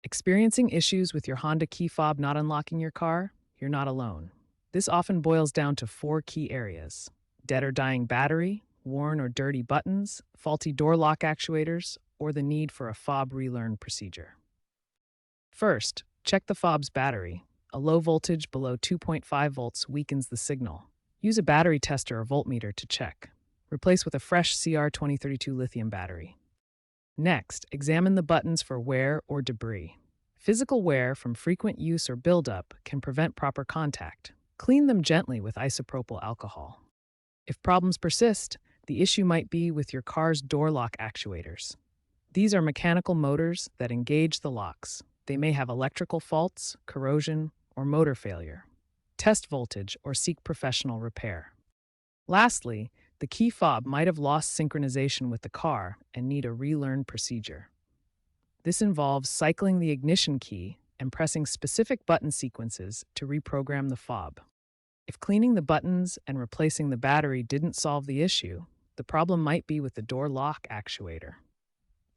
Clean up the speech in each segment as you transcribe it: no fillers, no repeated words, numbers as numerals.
Experiencing issues with your Honda key fob not unlocking your car? You're not alone. This often boils down to four key areas: dead or dying battery, worn or dirty buttons, faulty door lock actuators, or the need for a fob relearn procedure. First, check the fob's battery. A low voltage below 2.5 volts weakens the signal. Use a battery tester or voltmeter to check. Replace with a fresh CR2032 lithium battery. Next, examine the buttons for wear or debris. Physical wear from frequent use or buildup can prevent proper contact. Clean them gently with isopropyl alcohol. If problems persist, the issue might be with your car's door lock actuators. These are mechanical motors that engage the locks. They may have electrical faults, corrosion, or motor failure. Test voltage or seek professional repair. Lastly, the key fob might have lost synchronization with the car and need a relearn procedure. This involves cycling the ignition key and pressing specific button sequences to reprogram the fob. If cleaning the buttons and replacing the battery didn't solve the issue, the problem might be with the door lock actuator.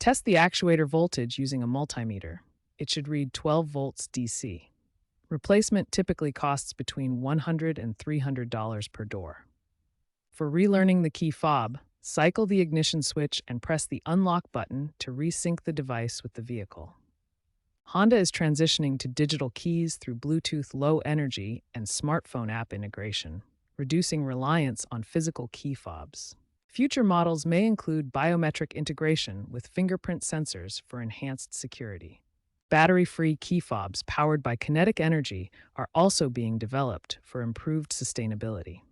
Test the actuator voltage using a multimeter. It should read 12 volts DC. Replacement typically costs between $100 and $300 per door. For relearning the key fob, cycle the ignition switch and press the unlock button to resync the device with the vehicle. Honda is transitioning to digital keys through Bluetooth Low Energy and smartphone app integration, reducing reliance on physical key fobs. Future models may include biometric integration with fingerprint sensors for enhanced security. Battery-free key fobs powered by kinetic energy are also being developed for improved sustainability.